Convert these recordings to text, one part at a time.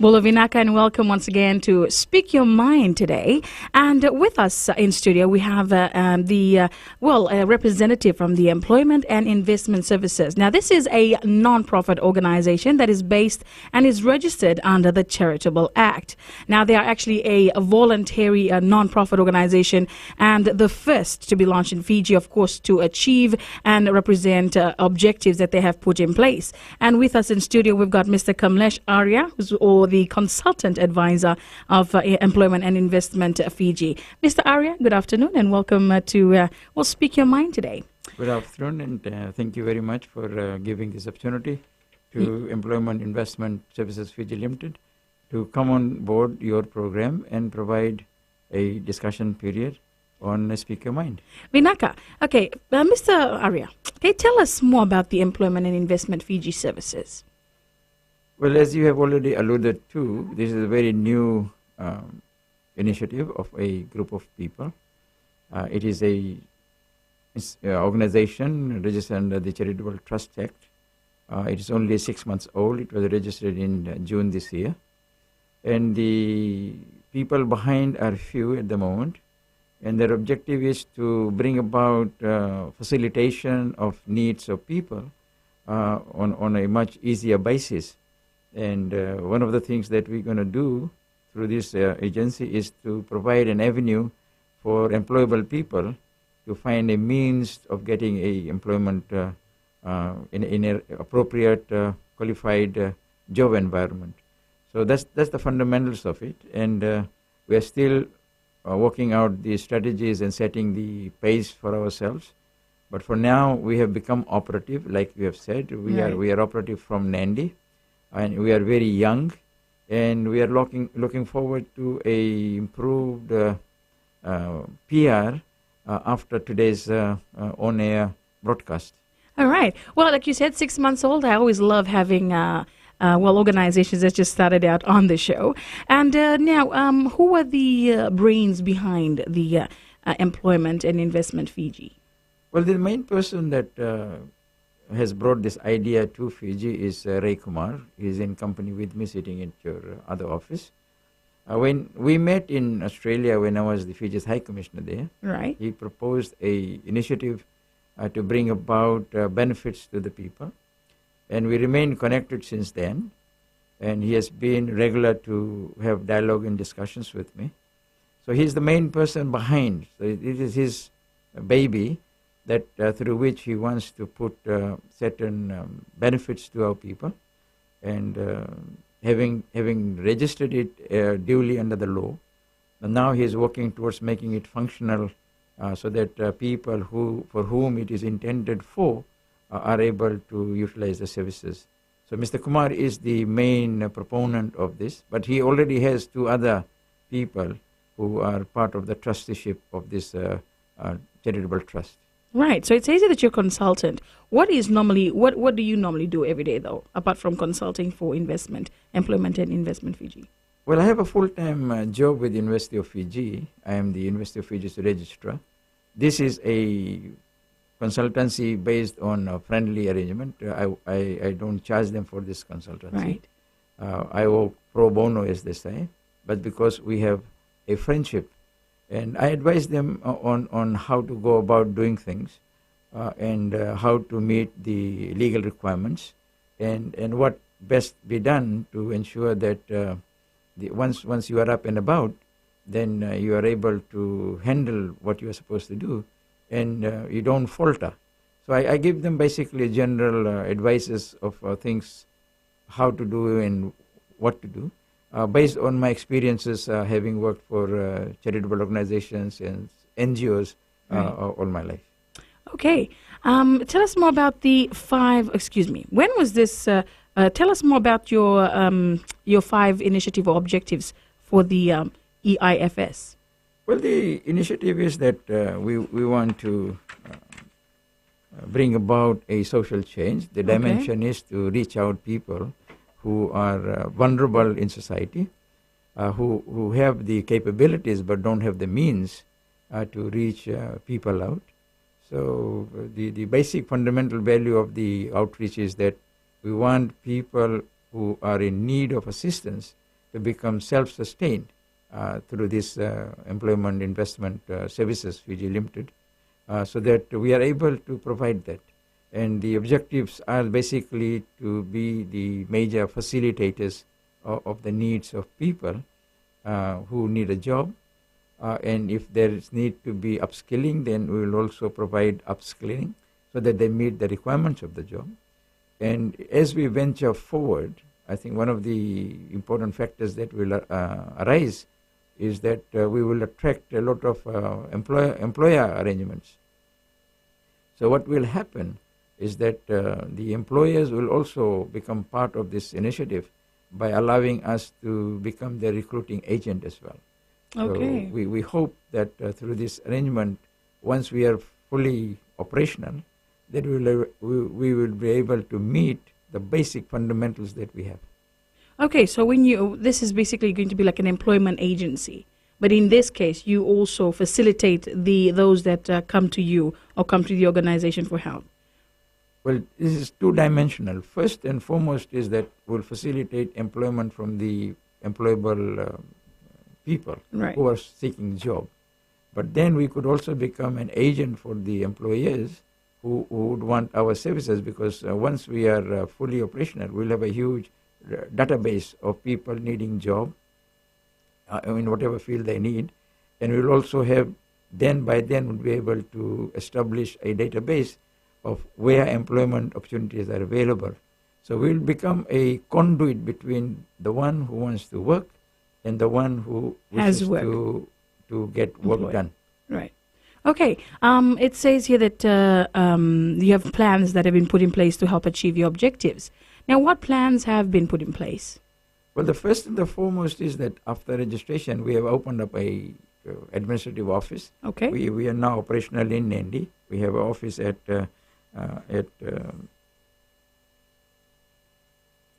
Bolo Vinaka, and welcome once again to Speak Your Mind today. And with us in studio, we have a representative from the Employment and Investment Services. Now, this is a non-profit organization that is based and is registered under the Charitable Act. Now, they are actually a voluntary non-profit organization and the first to be launched in Fiji, of course, to achieve and represent objectives that they have put in place. And with us in studio, we've got Mr. Kamlesh Arya, who's the consultant advisor of Employment and Investment Fiji. Mr. Arya, good afternoon and welcome to Speak Your Mind today. Good afternoon, and thank you very much for giving this opportunity to Employment Investment Services Fiji Limited to come on board your program and provide a discussion period on Speak Your Mind. Vinaka, okay, Mr. Arya, can you tell us more about the Employment and Investment Fiji Services? Well, as you have already alluded to, this is a very new initiative of a group of people. It is a organization registered under the Charitable Trust Act. It is only 6 months old. It was registered in June this year. And the people behind are few at the moment. And their objective is to bring about facilitation of needs of people on a much easier basis. And one of the things that we're going to do through this agency is to provide an avenue for employable people to find a means of getting a employment in an appropriate, qualified job environment. So that's the fundamentals of it. And we are still working out the strategies and setting the pace for ourselves. But for now, we have become operative, like you have said. We are operative from Nandi. And we are very young, and we are looking forward to a improved PR after today's on-air broadcast. All right. Well, like you said, 6 months old. I always love having organizations that just started out on the show. And now, who are the brains behind the Employment and Investment Fiji? Well, the main person that has brought this idea to Fiji is Ray Kumar. He's in company with me, sitting at your other office. When we met in Australia, when I was the Fiji's High Commissioner there, right, he proposed a initiative to bring about benefits to the people, and we remained connected since then. And he has been regular to have dialogue and discussions with me. So he's the main person behind. So it is his baby that through which he wants to put certain benefits to our people, and having registered it duly under the law, and now he is working towards making it functional so that people for whom it is intended for are able to utilize the services. So Mr. Kumar is the main proponent of this, but he already has two other people who are part of the trusteeship of this charitable trust. Right. So it says that you're a consultant. What do you normally do every day, though, apart from consulting for Employment and Investment Fiji? Well, I have a full-time job with the University of Fiji. I am the University of Fiji's registrar. This is a consultancy based on a friendly arrangement. I don't charge them for this consultancy. Right. I work pro bono, as they say, but because we have a friendship. And I advise them on how to go about doing things and how to meet the legal requirements and what best be done to ensure that once you are up and about, then you are able to handle what you are supposed to do and you don't falter. So I give them basically general advices of things, how to do and what to do. Based on my experiences having worked for charitable organizations and NGOs all my life. Okay. Tell us more about when was this, tell us more about your 5 initiative or objectives for the EIFS. Well, the initiative is that we want to bring about a social change. The dimension is to reach out people who are vulnerable in society, who have the capabilities but don't have the means to reach people out. So the basic fundamental value of the outreach is that we want people who are in need of assistance to become self-sustained through this employment investment services, Fiji Limited, so that we are able to provide that. And the objectives are basically to be the major facilitators of the needs of people who need a job. And if there is need to be upskilling, then we will also provide upskilling so that they meet the requirements of the job. And as we venture forward, I think one of the important factors that will arise is that we will attract a lot of employer arrangements. So what will happen is that the employers will also become part of this initiative by allowing us to become their recruiting agent as well. Okay. So we hope that through this arrangement, once we are fully operational, that we will be able to meet the basic fundamentals that we have. Okay, so this is basically going to be like an employment agency, but in this case, you also facilitate those that come to you or come to the organization for help. Well, this is two-dimensional. First and foremost is that we'll facilitate employment from the employable people who are seeking job. But then we could also become an agent for the employers who would want our services, because once we are fully operational, we'll have a huge database of people needing job in whatever field they need. And we'll also have, by then we'll be able to establish a database of where employment opportunities are available. So we'll become a conduit between the one who wants to work and the one who wishes to get work done. Right. Okay. It says here that you have plans that have been put in place to help achieve your objectives. Now, what plans have been put in place? Well, the first and the foremost is that after registration, we have opened up a administrative office. Okay. We are now operational in Nandi. We have an office in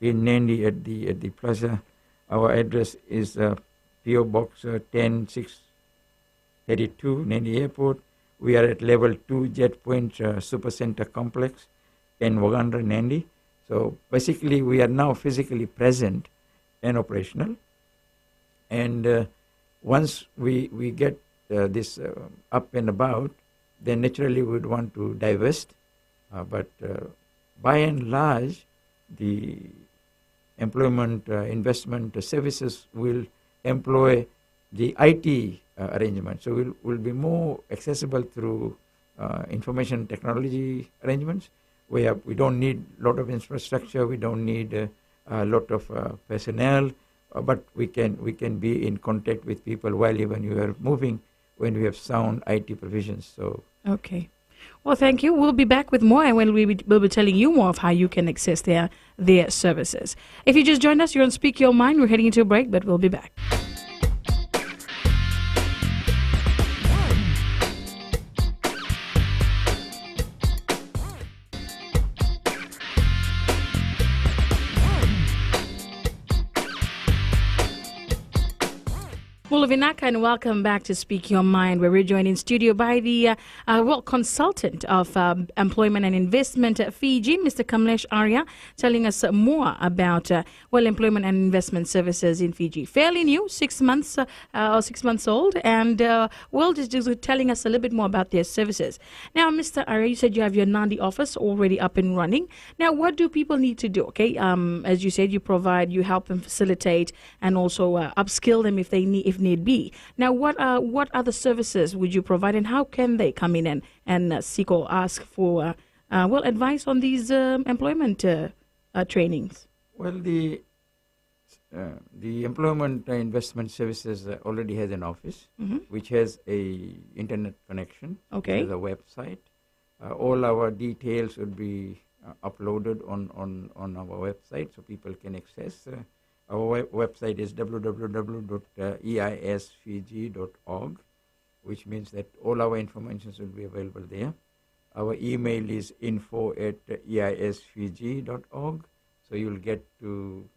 Nandi at the plaza. Our address is PO Box 10632, Nandi Airport. We are at level 2 Jet Point Super Center Complex in Wagandra, Nandi. So basically, we are now physically present and operational. And once we get this up and about, then naturally we would want to divest. But by and large, the employment investment services will employ the IT arrangement. So we'll be more accessible through information technology arrangements. We don't need a lot of infrastructure. We don't need a lot of personnel, but we can be in contact with people while even you are moving when we have sound IT provisions. So okay. Well, thank you. We'll be back with more, and we'll be telling you more of how you can access their services. If you just joined us, you're on Speak Your Mind. We're heading into a break, but we'll be back. Vinaka, and welcome back to Speak Your Mind, where we're joined in studio by the consultant of employment and investment at Fiji, Mr. Kamlesh Arya, telling us more about employment and investment services in Fiji. Fairly new, 6 months or 6 months old, and just telling us a little bit more about their services. Now, Mr. Arya, you said you have your Nandi office already up and running. Now, what do people need to do? Okay, as you said, you help them facilitate and also upskill them if need be. Now, what other services would you provide, and how can they come in and seek or ask for advice on these employment trainings? Well, the employment investment services already has an office, which has a internet connection. Okay. There's a website. All our details will be uploaded on our website, so people can access. Our website is www.eisfiji.org, which means that all our information will be available there. Our email is info@eisfiji.org, so you'll get to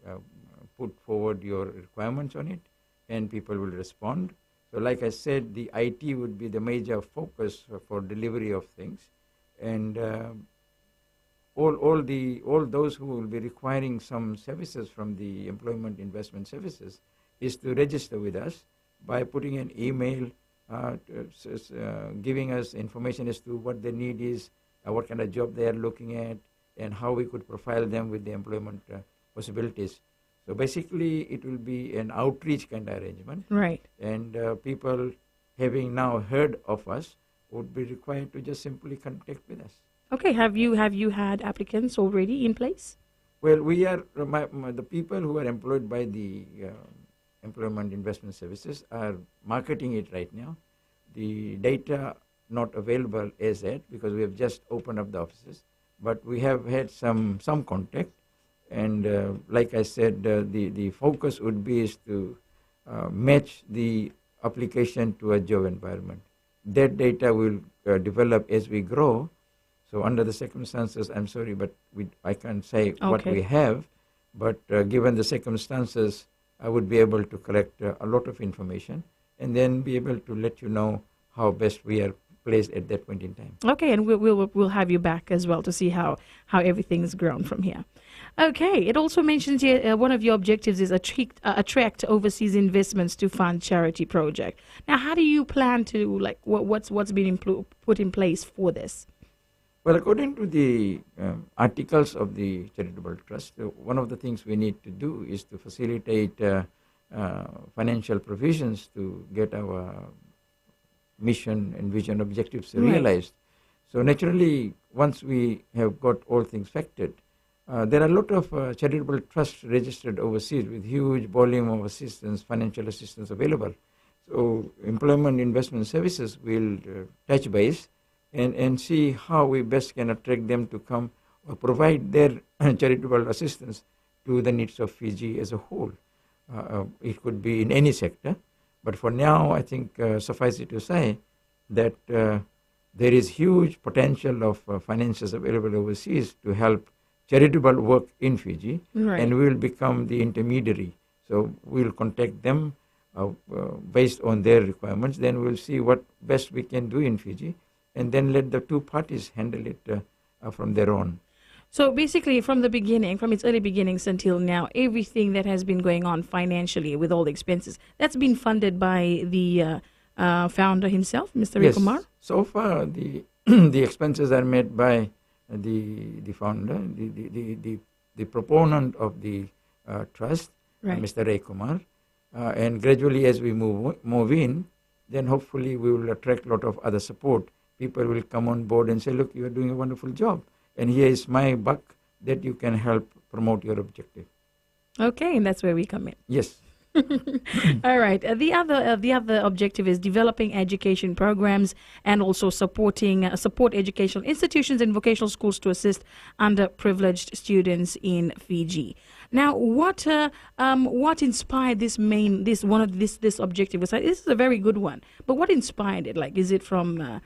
put forward your requirements on it, and people will respond. So like I said, the IT would be the major focus for delivery of things, and all those who will be requiring some services from the employment investment services is to register with us by putting an email, giving us information as to what their need is, what kind of job they are looking at, and how we could profile them with the employment possibilities. So basically, it will be an outreach kind of arrangement. Right. And people having now heard of us would be required to just simply contact with us. Okay. Have you had applicants already in place? Well, we are the people who are employed by the Employment Investment Services are marketing it right now. The data not available as yet because we have just opened up the offices, but we have had some contact. And like I said, the focus would be is to match the application to a job environment. That data will develop as we grow. So under the circumstances, I'm sorry, but I can't say what we have. But given the circumstances, I would be able to collect a lot of information and then be able to let you know how best we are placed at that point in time. Okay, and we'll have you back as well to see how everything's grown from here. Okay, it also mentions here one of your objectives is attract overseas investments to fund charity project. Now, how do you plan to what's been put in place for this? Well, according to the articles of the Charitable Trust, one of the things we need to do is to facilitate financial provisions to get our mission and vision objectives realized. So naturally, once we have got all things factored, there are a lot of charitable trusts registered overseas with huge volume of assistance, financial assistance available. So Employment Investment Services will touch base and see how we best can attract them to come or provide their charitable assistance to the needs of Fiji as a whole. It could be in any sector, but for now, I think suffice it to say that there is huge potential of finances available overseas to help charitable work in Fiji, and we will become the intermediary. So we will contact them based on their requirements. Then we'll see what best we can do in Fiji, and then let the two parties handle it from their own. So basically, from the beginning, from its early beginnings until now, everything that has been going on financially with all the expenses, that's been funded by the founder himself, Mr. Ray Kumar? So far, the the expenses are made by the founder, the proponent of the trust, Mr. Ray Kumar. And gradually, as we move in, then hopefully we will attract a lot of other support. People will come on board and say, look, you are doing a wonderful job. And here is my buck that you can help promote your objective. Okay, and that's where we come in. Yes. All right. The other objective is developing education programs and also support educational institutions and vocational schools to assist underprivileged students in Fiji. Now, what inspired this objective? This is a very good one. But what inspired it? Like, is it from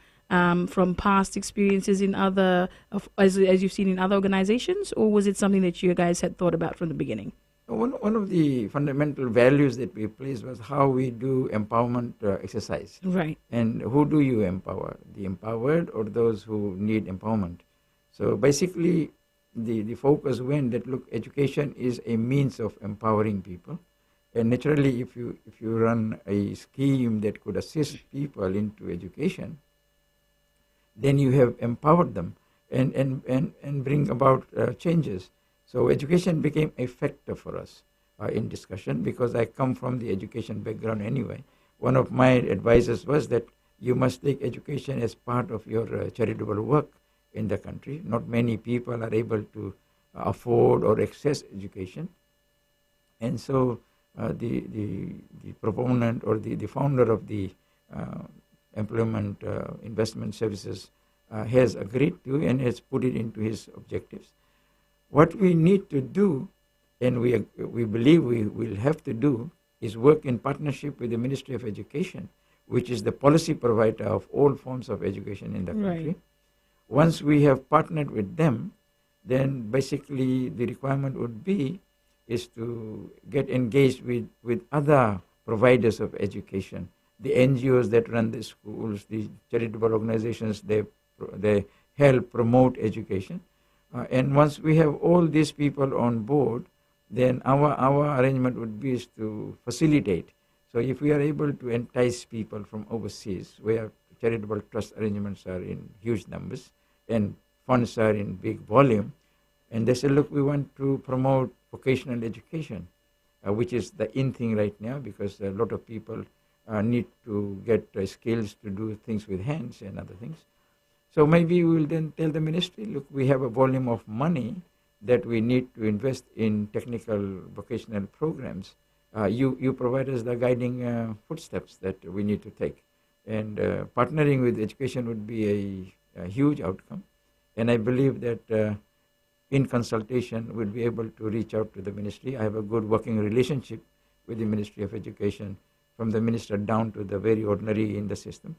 past experiences in as you've seen in other organizations, or was it something that you guys had thought about from the beginning? One of the fundamental values that we placed was how we do empowerment exercise. Right. And who do you empower? The empowered or those who need empowerment? So basically, the focus went that, look, education is a means of empowering people. And naturally, if you run a scheme that could assist people into education, then you have empowered them and bring about changes. So education became a factor for us in discussion because I come from the education background anyway. One of my advisors was that you must take education as part of your charitable work in the country. Not many people are able to afford or access education. And so the proponent or the founder of the Employment Investment Services has agreed to and has put it into his objectives. What we need to do, and we believe we will have to do, is work in partnership with the Ministry of Education, which is the policy provider of all forms of education in the country. Right. Once we have partnered with them, then basically the requirement would be is to get engaged with other providers of education, the NGOs that run the schools, the charitable organizations, they help promote education. And once we have all these people on board, then our arrangement would be is to facilitate. So if we are able to entice people from overseas, where charitable trust arrangements are in huge numbers and funds are in big volume, and they say, look, we want to promote vocational education, which is the in thing right now, because a lot of people need to get skills to do things with hands and other things. So maybe we will then tell the ministry, look, we have a volume of money that we need to invest in technical vocational programs. You provide us the guiding footsteps that we need to take. And partnering with education would be a huge outcome. And I believe that in consultation, we'll be able to reach out to the ministry. I have a good working relationship with the Ministry of Education, from the minister down to the very ordinary in the system.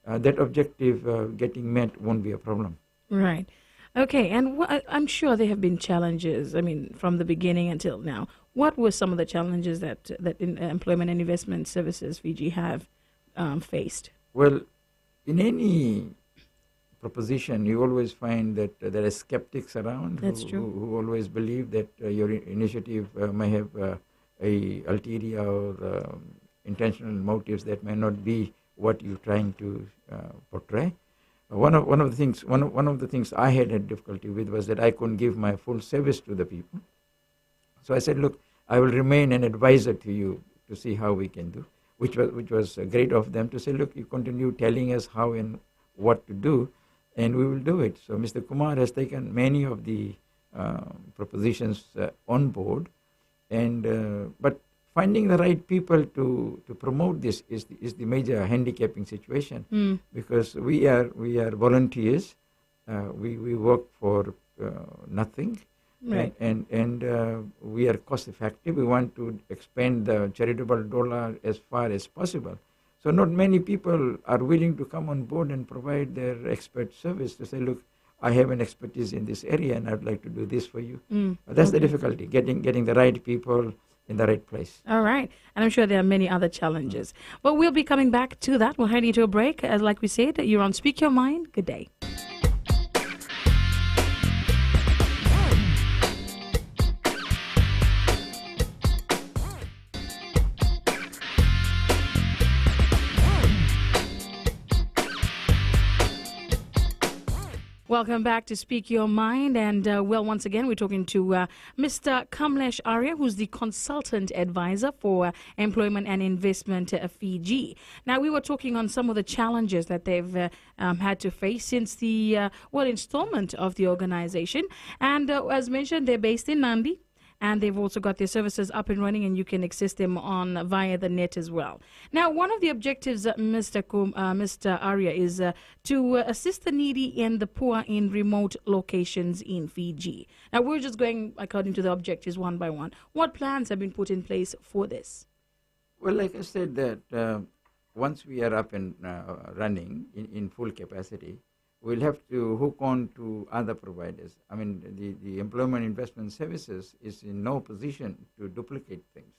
That objective getting met won't be a problem. Right. Okay, and I'm sure there have been challenges, I mean, from the beginning until now. What were some of the challenges that Employment and Investment Services Fiji have faced? Well, in any proposition, you always find that there are skeptics around. That's true. Who always believe that your initiative may have a ulterior or intentional motives that may not be what you're trying to portray. One of the things I had difficulty with was that I couldn't give my full service to the people. So I said, look, I will remain an advisor to you to see how we can do, which was great of them to say, look, you continue telling us how and what to do, and we will do it. So Mr. Kumar has taken many of the propositions on board, and but finding the right people to promote this is the major handicapping situation, because we are volunteers. We work for nothing, Right. and we are cost effective. We want to expand the charitable dollar as far as possible. So not many people are willing to come on board and provide their expert service to say, look, I have an expertise in this area and I'd like to do this for you. That's the difficulty, getting the right people in the right place. All right. And I'm sure there are many other challenges. But we'll be coming back to that. We'll head into a break. As like we said, you're on Speak Your Mind. Good day. Welcome back to Speak Your Mind. And, once again, we're talking to Mr. Kamlesh Arya, who's the Consultant Advisor for Employment and Investment Fiji. Now, we were talking on some of the challenges that they've had to face since the, installment of the organization. And as mentioned, they're based in Nandi. And they've also got their services up and running, and you can access them on via the net as well. Now, one of the objectives, Mr. Arya, is to assist the needy and the poor in remote locations in Fiji. Now, we're just going according to the objectives one by one. What plans have been put in place for this? Well, like I said, that once we are up and running in full capacity, we'll have to hook on to other providers. I mean, the Employment Investment Services is in no position to duplicate things.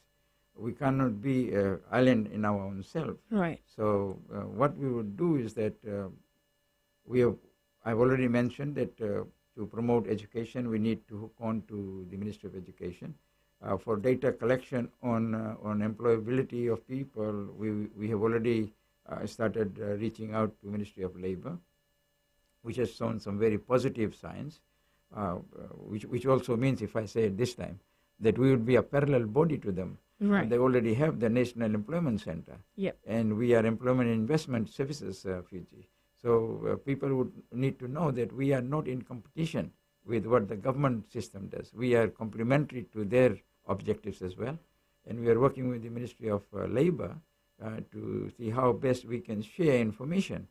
We cannot be an island in our own self. Right. So what we would do is that I've already mentioned that to promote education, we need to hook on to the Ministry of Education. For data collection on employability of people, we have already started reaching out to Ministry of Labor, which has shown some very positive signs, which also means, if I say it this time, that we would be a parallel body to them. Right. They already have the National Employment Center, Yep. and we are Employment and Investment Services Fiji. So people would need to know that we are not in competition with what the government system does. We are complementary to their objectives as well, and we are working with the Ministry of Labor to see how best we can share information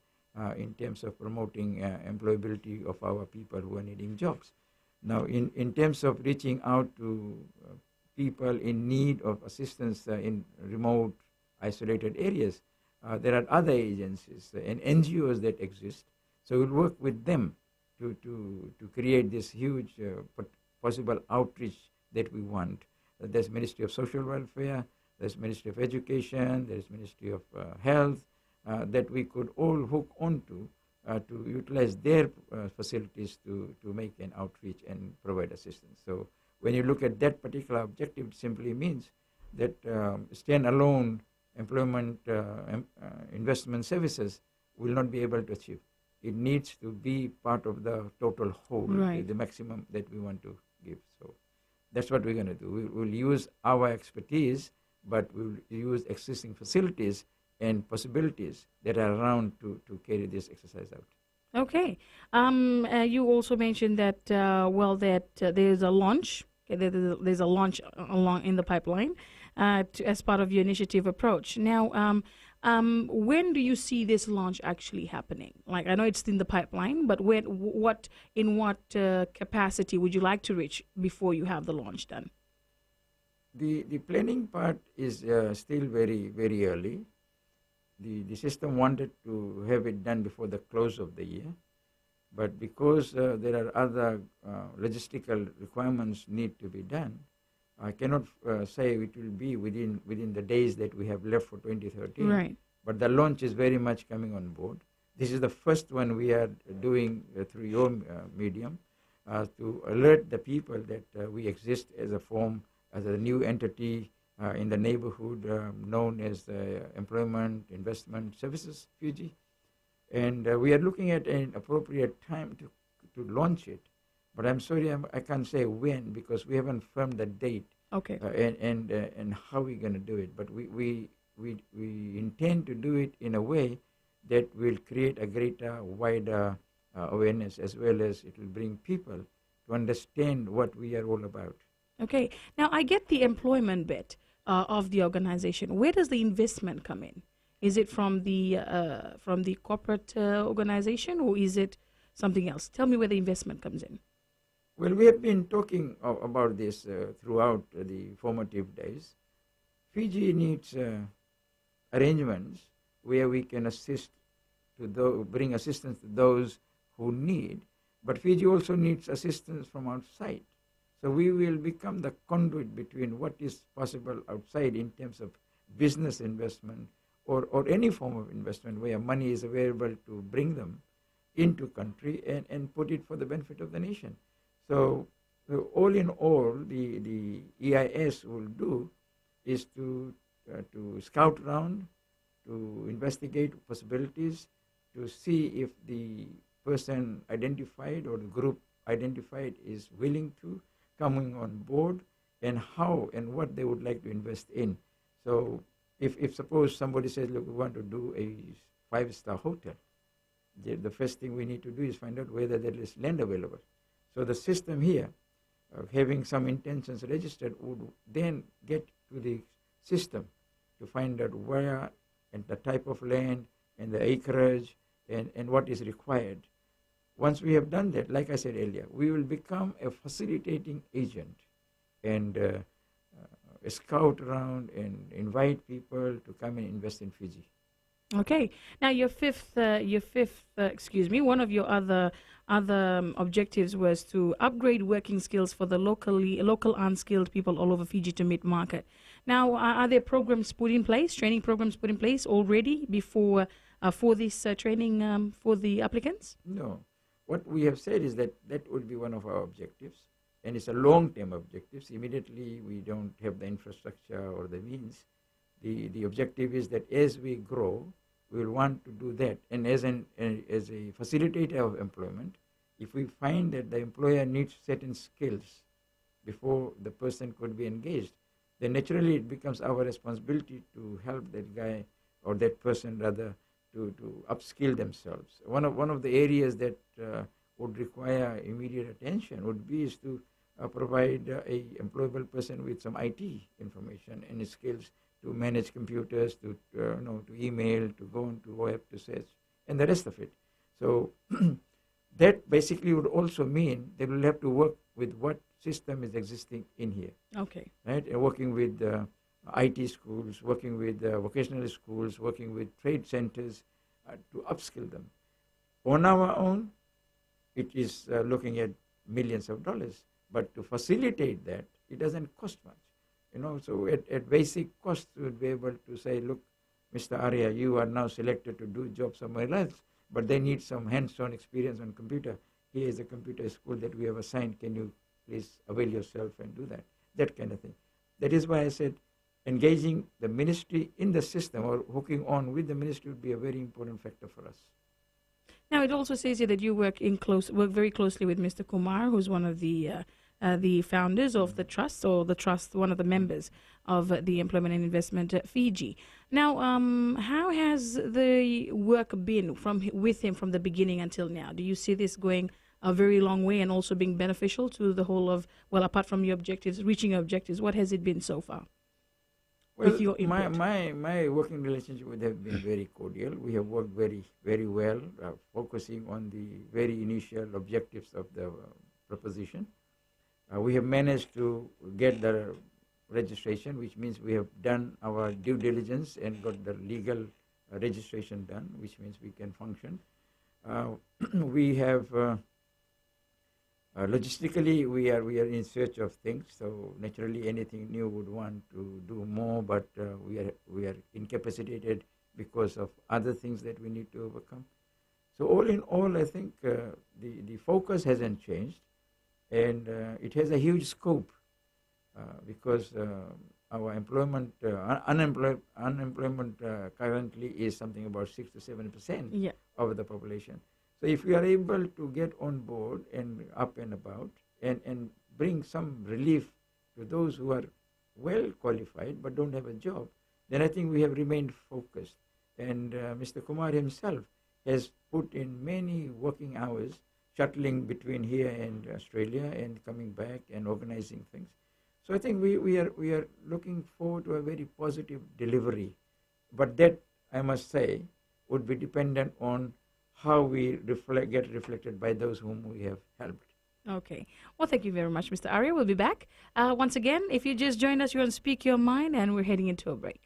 in terms of promoting employability of our people who are needing jobs. Now, in terms of reaching out to people in need of assistance in remote, isolated areas, there are other agencies and NGOs that exist. So we'll work with them to create this huge possible outreach that we want. There's Ministry of Social Welfare, there's Ministry of Education, there's Ministry of Health, that we could all hook onto to utilize their facilities to make an outreach and provide assistance. So when you look at that particular objective, it simply means that stand-alone employment investment services will not be able to achieve. It needs to be part of the total whole, Right. the maximum that we want to give. So that's what we're going to do. We'll use our expertise, but we'll use existing facilities and possibilities that are around to carry this exercise out. Okay. You also mentioned that there's a launch. Okay, there's a launch along in the pipeline as part of your initiative approach. Now, when do you see this launch actually happening? Like, I know it's in the pipeline, but in what capacity would you like to reach before you have the launch done? The planning part is still very, very early. The system wanted to have it done before the close of the year, but because there are other logistical requirements need to be done, I cannot say it will be within the days that we have left for 2013. Right. But the launch is very much coming on board. This is the first one we are doing through your medium to alert the people that we exist as a new entity in the neighborhood known as the Employment Investment Services, Fiji. And we are looking at an appropriate time to launch it. But I'm sorry, I can't say when because we haven't firmed the date. Okay. And how we're going to do it. But we intend to do it in a way that will create a greater, wider awareness, as well as it will bring people to understand what we are all about. Okay. Now, I get the employment bit of the organization. Where does the investment come in? Is it from the corporate organization, or is it something else? Tell me where the investment comes in. Well, we have been talking about this throughout the formative days. Fiji needs arrangements where we can bring assistance to those who need, but Fiji also needs assistance from outside. So we will become the conduit between what is possible outside in terms of business investment or any form of investment where money is available to bring them into country and put it for the benefit of the nation. So all in all, the EIS will do is to scout around, to investigate possibilities, to see if the person identified or the group identified is willing to coming on board, and how and what they would like to invest in. So if suppose somebody says, look, we want to do a 5-star hotel, the first thing we need to do is find out whether there is land available. So the system here, having some intentions registered, would then get to the system to find out where and the type of land and the acreage and what is required. Once we have done that, like I said earlier, we will become a facilitating agent and scout around and invite people to come and invest in Fiji. Okay. Now, one of your other objectives was to upgrade working skills for the local unskilled people all over Fiji to meet market. Now, are there programs put in place, training programs put in place already before for this training for the applicants? No. What we have said is that would be one of our objectives, and it's a long-term objectives. Immediately, we don't have the infrastructure or the means. The objective is that as we grow, we will want to do that. And as a facilitator of employment, if we find that the employer needs certain skills before the person could be engaged, then naturally it becomes our responsibility to help that guy or that person rather to upskill themselves. One of the areas that would require immediate attention would be is to provide a employable person with some IT information and skills to manage computers, to email, to go into web to search, and the rest of it. So that basically would also mean they will have to work with what system is existing in here. Okay. Right, and working with IT schools, working with vocational schools, working with trade centers to upskill them. On our own, it is looking at millions of dollars, but to facilitate that, it doesn't cost much. So at basic cost, we would be able to say, look, Mr. Arya, you are now selected to do job somewhere else, but they need some hands-on experience on computer. Here is a computer school that we have assigned. Can you please avail yourself and do that. That kind of thing. That is why I said engaging the ministry in the system or hooking on with the ministry would be a very important factor for us. Now, it also says here that you work very closely with Mr. Kumar, who's one of the founders of the trust, or the trust, one of the members of the Employment and Investment Fiji. Now, how has the work been with him from the beginning until now? Do you see this going a very long way and also being beneficial to the whole of, well, apart from your objectives, reaching your objectives, what has it been so far? Well, with your input? my working relationship would have been very cordial. We have worked very, very well, focusing on the very initial objectives of the proposition. We have managed to get the registration, which means we have done our due diligence and got the legal registration done, which means we can function. We have logistically we are in search of things. So naturally, anything new would want to do more, but we are incapacitated because of other things that we need to overcome. So all in all, I think the focus hasn't changed. And it has a huge scope because our unemployment currently is something about 6 to 7% of the population. So if we are able to get on board and up and about and bring some relief to those who are well qualified but don't have a job, then I think we have remained focused. And Mr. Kumar himself has put in many working hours, shuttling between here and Australia and coming back and organizing things. So I think we are looking forward to a very positive delivery. But that, I must say, would be dependent on how we get reflected by those whom we have helped. Okay. Well, thank you very much, Mr. Arya. We'll be back. Once again, if you just joined us, you're on Speak Your Mind, and we're heading into a break.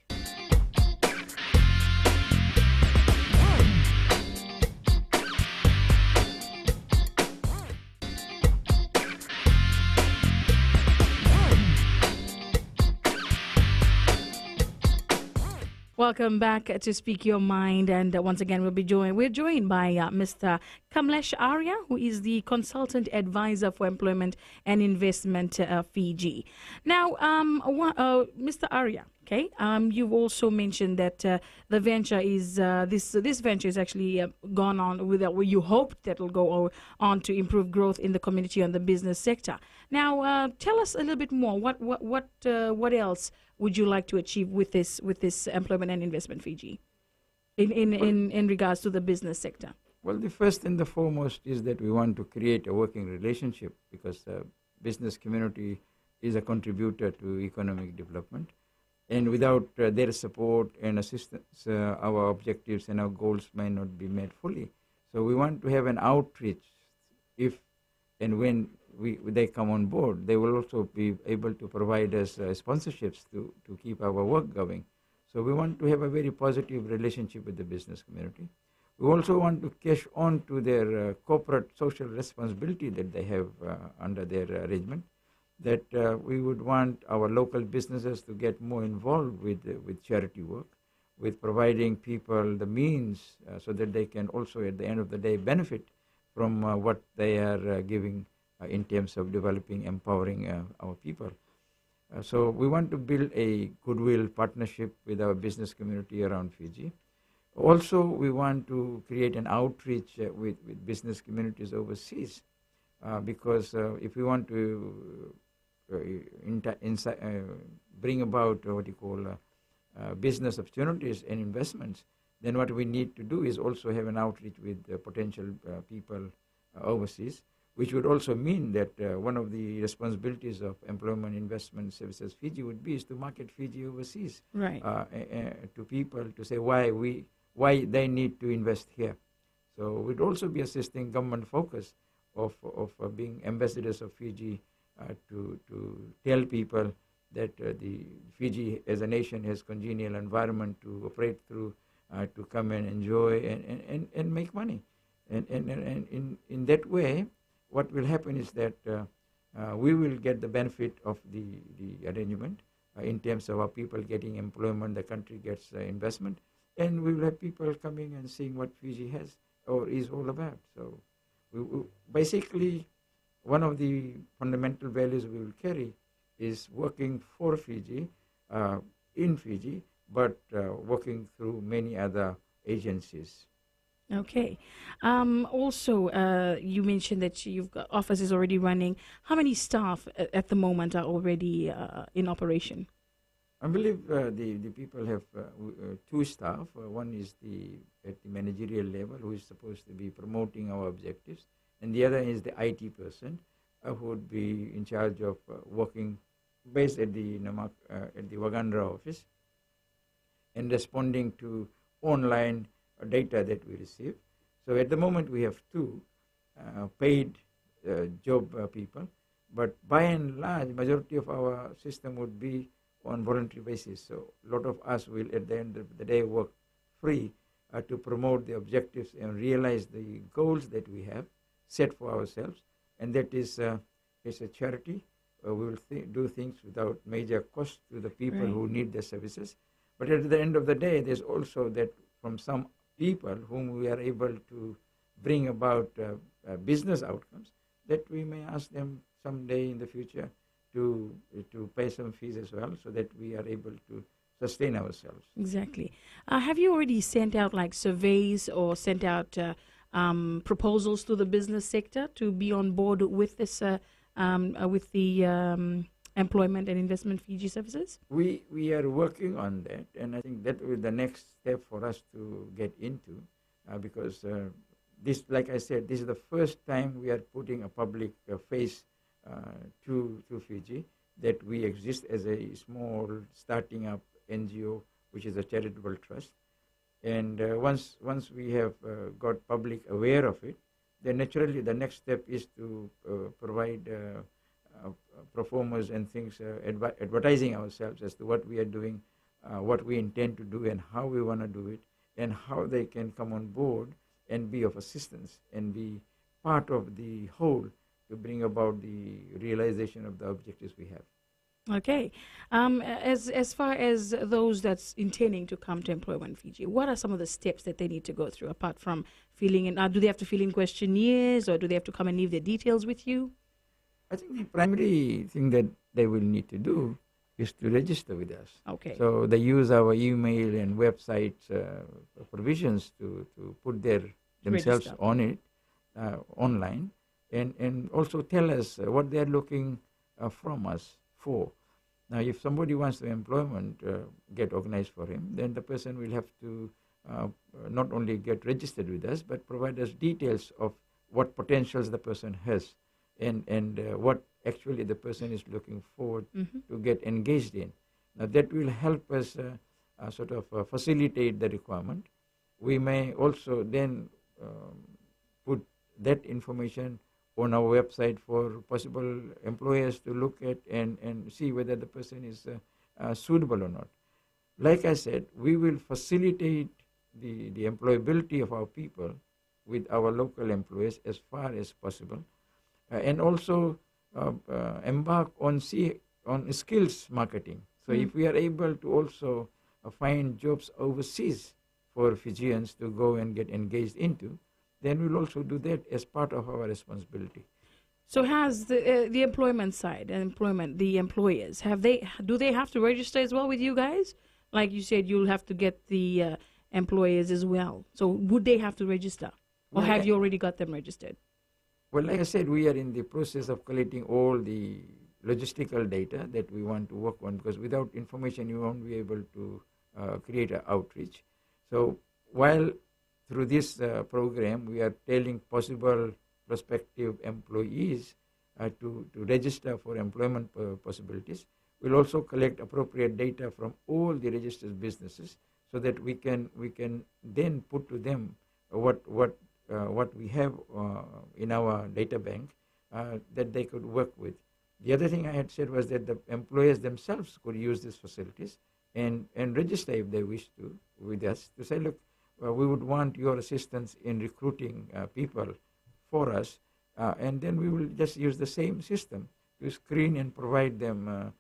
Welcome back to Speak Your Mind, and once again we're joined by Mr. Kamlesh Arya, who is the Consultant Advisor for Employment and Investment Fiji. Now, Mr. Arya, okay, you've also mentioned that the venture is this venture is actually gone on with you hope that will go on to improve growth in the community and the business sector. Now, tell us a little bit more. What else would you like to achieve with this Employment and Investment Fiji in regards to the business sector? Well, the first and the foremost is that we want to create a working relationship, because the business community is a contributor to economic development. And without their support and assistance, our objectives and our goals may not be met fully. So we want to have an outreach. If and when they come on board, they will also be able to provide us sponsorships to keep our work going. So we want to have a very positive relationship with the business community. We also want to cash on to their corporate social responsibility that they have under their arrangement, that we would want our local businesses to get more involved with charity work, with providing people the means so that they can also at the end of the day benefit from what they are giving in terms of developing, empowering our people. So we want to build a goodwill partnership with our business community around Fiji. Also, we want to create an outreach with business communities overseas, because if we want to bring about what you call business opportunities and investments, then what we need to do is also have an outreach with potential people overseas, which would also mean that one of the responsibilities of Employment Investment Services Fiji would be is to market Fiji overseas, right? To people, to say why they need to invest here. So we'd also be assisting government focus of being ambassadors of Fiji to tell people that the Fiji as a nation has congenial environment to operate through, to come and enjoy and make money. And in that way, what will happen is that we will get the benefit of the arrangement in terms of our people getting employment, the country gets investment, and we will have people coming and seeing what Fiji has or is all about. So basically, one of the fundamental values we will carry is working for Fiji, in Fiji, but working through many other agencies. Okay. Also, you mentioned that you've got offices already running. How many staff at the moment are already in operation? I believe the people have two staff. One is at the managerial level, who is supposed to be promoting our objectives, and the other is the IT person, who would be in charge of working based at the at the Wagandra office and responding to online data that we receive. So at the moment we have two paid job people, but by and large, majority of our system would be on voluntary basis. So a lot of us will at the end of the day work free to promote the objectives and realize the goals that we have set for ourselves, and that is it's a charity. We will do things without major cost to the people Right. who need the services. But at the end of the day, there's also that from some people whom we are able to bring about business outcomes, that we may ask them someday in the future to pay some fees as well, so that we are able to sustain ourselves. Exactly. Have you already sent out like surveys or sent out proposals to the business sector to be on board with this, with the employment and investment Fiji services? We are working on that, and I think that will be the next step for us to get into, because this, like I said, this is the first time we are putting a public face to Fiji, that we exist as a small starting up NGO, which is a charitable trust. And once we have got public aware of it, then naturally the next step is to provide performers and things, advertising ourselves as to what we are doing, what we intend to do, and how we want to do it, and how they can come on board and be of assistance and be part of the whole to bring about the realization of the objectives we have. Okay. As far as those that's intending to come to Employment Fiji, what are some of the steps that they need to go through apart from filling in? Do they have to fill in questionnaires, or do they have to come and leave their details with you? I think the primary thing that they will need to do is to register with us. Okay. So they use our email and website provisions to put themselves Register. on it online, and also tell us what they are looking from us for. Now, if somebody wants the employment get organized for him, then the person will have to not only get registered with us, but provide us details of what potentials the person has, and what actually the person is looking forward to get engaged in. Now, that will help us sort of facilitate the requirement. We may also then put that information on our website for possible employers to look at and see whether the person is suitable or not. Like I said, we will facilitate the employability of our people with our local employers as far as possible, and also embark on skills marketing. So if we are able to also find jobs overseas for Fijians to go and get engaged into, then we'll also do that as part of our responsibility. So has the employment side, the employers, do they have to register as well with you guys? Like you said, you'll have to get the employers as well. So would they have to register, or have you already got them registered? Well, like I said, we are in the process of collecting all the logistical data that we want to work on, because without information, you won't be able to create an outreach. So while through this program, we are telling possible prospective employees to register for employment possibilities, we'll also collect appropriate data from all the registered businesses, so that we can then put to them what we have in our data bank that they could work with. The other thing I had said was that the employers themselves could use these facilities and register if they wish to with us, to say, look, we would want your assistance in recruiting people for us, and then we will just use the same system to screen and provide them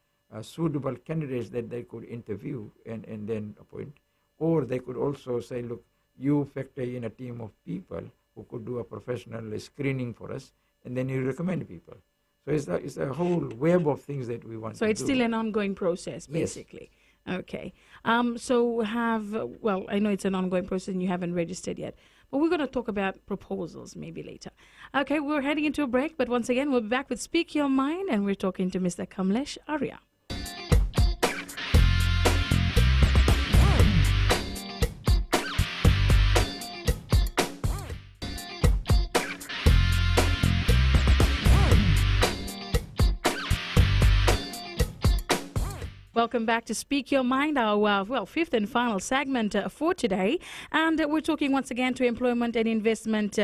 suitable candidates that they could interview and then appoint. Or they could also say, look, you factor in a team of people who could do a professional screening for us, and then you recommend people. So it's a whole web of things that we want So to it's do. still an ongoing process, Yes. basically. Okay. So well, I know it's an ongoing process and you haven't registered yet, but we're going to talk about proposals maybe later. Okay, we're heading into a break, but once again, we'll be back with Speak Your Mind, and we're talking to Mr. Kamlesh Arya. Welcome back to Speak Your Mind, our fifth and final segment for today. And we're talking once again to Employment and Investment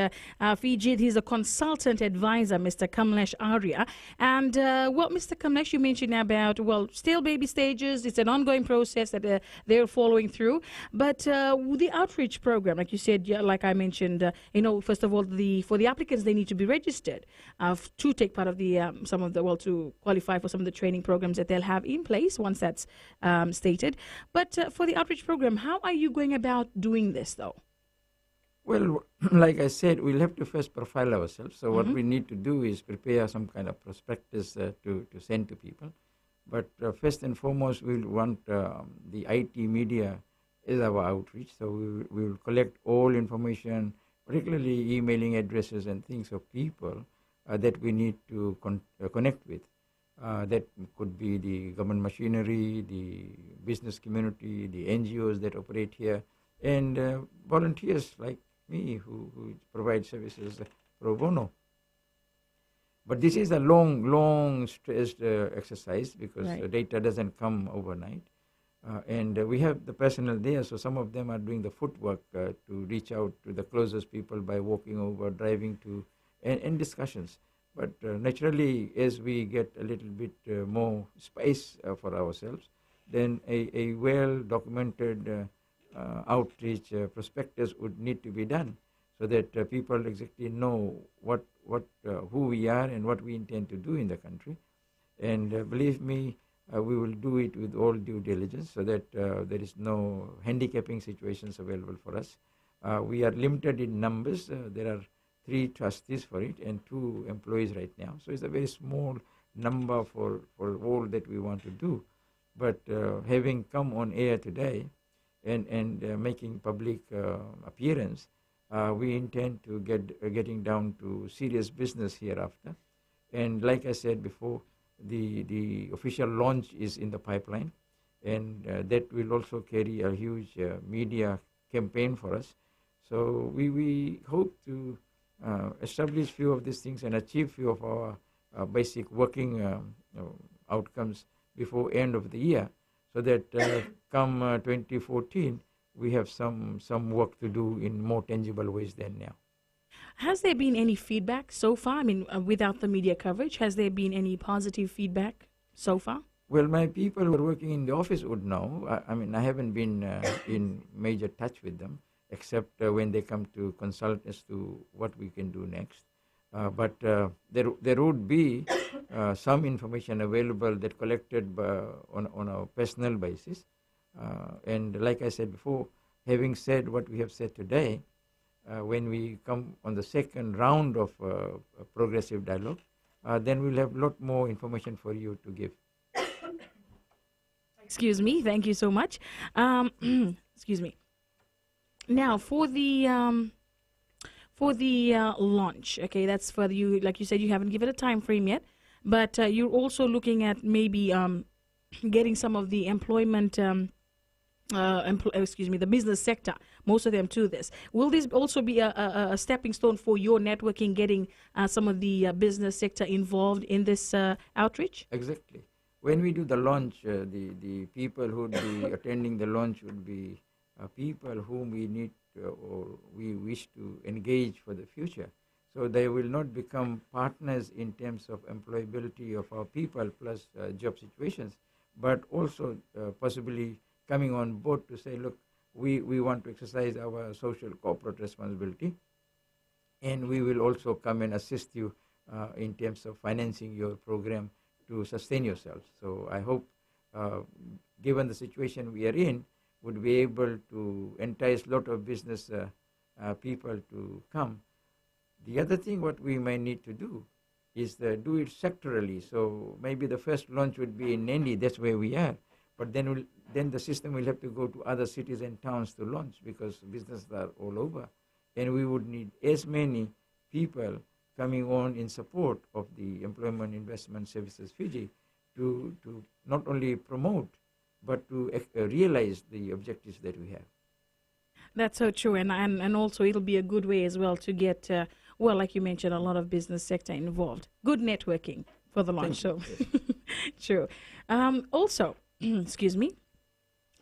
Fiji. He's a consultant advisor, Mr. Kamlesh Arya. And, Mr. Kamlesh, you mentioned about, still baby stages. It's an ongoing process that they're following through. But the outreach program, like you said, like I mentioned, first of all, for the applicants, they need to be registered to take part of the to qualify for some of the training programs that they'll have in place once that's stated. But for the outreach program, how are you going about doing this, though? Well, like I said, we'll have to first profile ourselves. So what we need to do is prepare some kind of prospectus to send to people. But first and foremost, we'll want the IT media is our outreach. So we will collect all information, particularly emailing addresses and things of people that we need to connect with. That could be the government machinery, the business community, the NGOs that operate here, and volunteers like me who provide services pro bono. But this is a long, stressed exercise because data doesn't come overnight. And we have the personnel there, so some of them are doing the footwork to reach out to the closest people by walking over, driving to, and discussions. But naturally, as we get a little bit more space for ourselves, then a well-documented outreach prospectus would need to be done so that people exactly know who we are and what we intend to do in the country. And believe me, we will do it with all due diligence so that there is no handicapping situations available for us. We are limited in numbers. There are 3 trustees for it and 2 employees right now. So it's a very small number for all that we want to do. But having come on air today and making public appearance, we intend to getting down to serious business hereafter. And like I said before, the official launch is in the pipeline, and that will also carry a huge media campaign for us. So we hope to establish few of these things and achieve few of our basic working outcomes before end of the year, so that come 2014 we have some work to do in more tangible ways than now. Has there been any feedback so far? I mean, without the media coverage, has there been any positive feedback so far? Well, my people who are working in the office would know. I haven't been in major touch with them, except when they come to consult as to what we can do next. But there would be some information available that collected on a personal basis. And like I said before, having said what we have said today, when we come on the second round of progressive dialogue, then we'll have a lot more information for you to give. Excuse me. Thank you so much. Excuse me. Now, for the launch, okay, that's for you. Like you said, you haven't given a time frame yet, but you're also looking at maybe getting some of the employment, the business sector, most of them to this. Will this also be a stepping stone for your networking, getting some of the business sector involved in this outreach? Exactly. When we do the launch, the people who would be attending the launch would be people whom we need or we wish to engage for the future. So they will not become partners in terms of employability of our people plus job situations, but also possibly coming on board to say, look, we want to exercise our social corporate responsibility, and we will also come and assist you in terms of financing your program to sustain yourself. So I hope, given the situation we are in, would be able to entice a lot of business people to come. The other thing what we might need to do is do it sectorally. So maybe the first launch would be in Nandi, that's where we are. But then the system will have to go to other cities and towns to launch because businesses are all over. And we would need as many people coming on in support of the Employment Investment Services Fiji to not only promote, but to realize the objectives that we have. That's so true, and also it'll be a good way as well to get, like you mentioned, a lot of business sector involved. Good networking for the launch. So, true. Also, excuse me.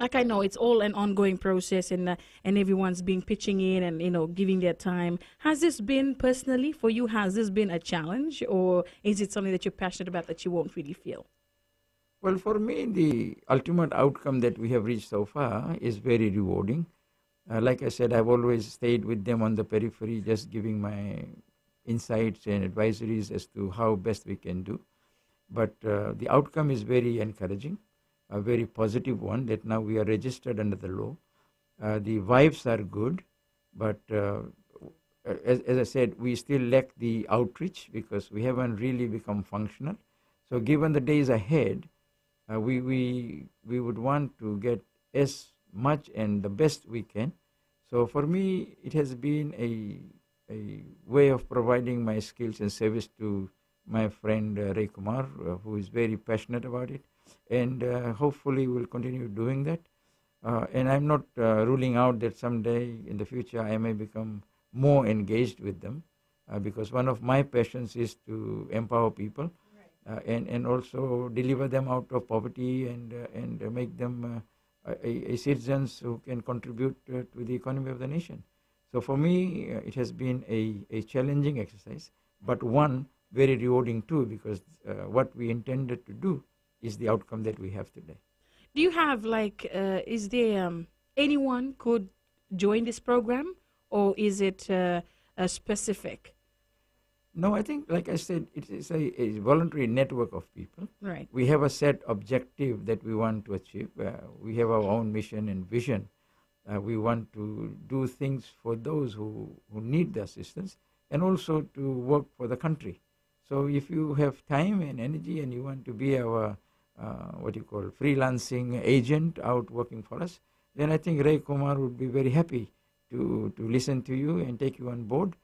Like I know it's all an ongoing process, and everyone's been pitching in and giving their time. Has this been personally for you? Has this been a challenge, or is it something that you're passionate about that you won't really feel? Well, for me, the ultimate outcome that we have reached so far is very rewarding. Like I said, I've always stayed with them on the periphery, just giving my insights and advisories as to how best we can do. But the outcome is very encouraging, a very positive one, that now we are registered under the law. The vibes are good, but as I said, we still lack the outreach because we haven't really become functional. So given the days ahead, we would want to get as much and the best we can. So for me, it has been a way of providing my skills and service to my friend Ray Kumar, who is very passionate about it, and hopefully will continue doing that. And I'm not ruling out that someday in the future I may become more engaged with them, because one of my passions is to empower people, and also deliver them out of poverty and make them a citizens who can contribute to the economy of the nation. So for me, it has been a challenging exercise, but one very rewarding too, because what we intended to do is the outcome that we have today. Do you have is there anyone could join this program, or is it specific? No, I think, like I said, it is a voluntary network of people. Right. We have a set objective that we want to achieve. We have our own mission and vision. We want to do things for those who need the assistance, and also to work for the country. So if you have time and energy and you want to be our freelancing agent out working for us, then I think Ray Kumar would be very happy to listen to you and take you on board.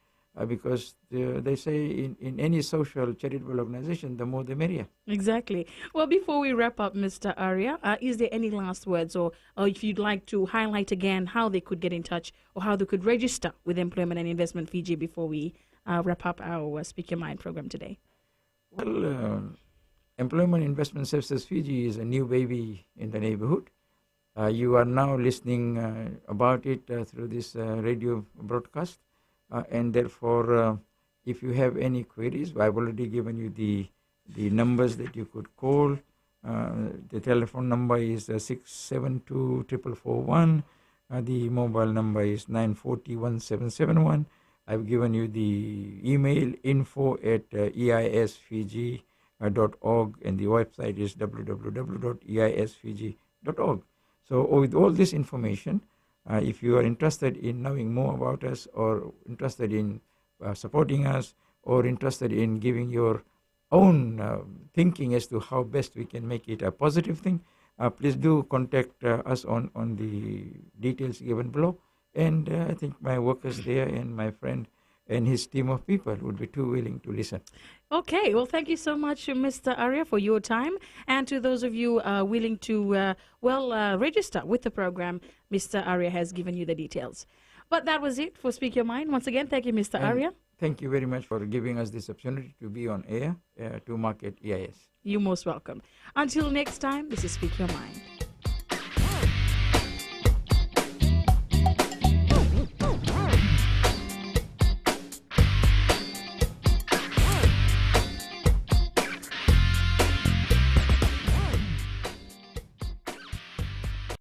Because they say in any social charitable organization, the more the merrier. Exactly. Well, before we wrap up, Mr. Arya, is there any last words, or if you'd like to highlight again how they could get in touch or how they could register with Employment and Investment Fiji before we wrap up our Speak Your Mind program today? Well, Employment Investment Services Fiji is a new baby in the neighborhood. You are now listening about it through this radio broadcast. And therefore, if you have any queries, I've already given you the numbers that you could call. The telephone number is 672-4441. The mobile number is 940-1771. I've given you the email info@eisfiji.org, and the website is www.eisfiji.org. So with all this information, if you are interested in knowing more about us, or interested in supporting us, or interested in giving your own thinking as to how best we can make it a positive thing, please do contact us on the details given below. And I think my workers there and my friend and his team of people would be too willing to listen. Okay, well, thank you so much, Mr. Arya, for your time. And to those of you willing to, register with the program, Mr. Arya has given you the details. But that was it for Speak Your Mind. Once again, thank you, Mr. Arya. Thank you very much for giving us this opportunity to be on air to market EIS. You're most welcome. Until next time, this is Speak Your Mind.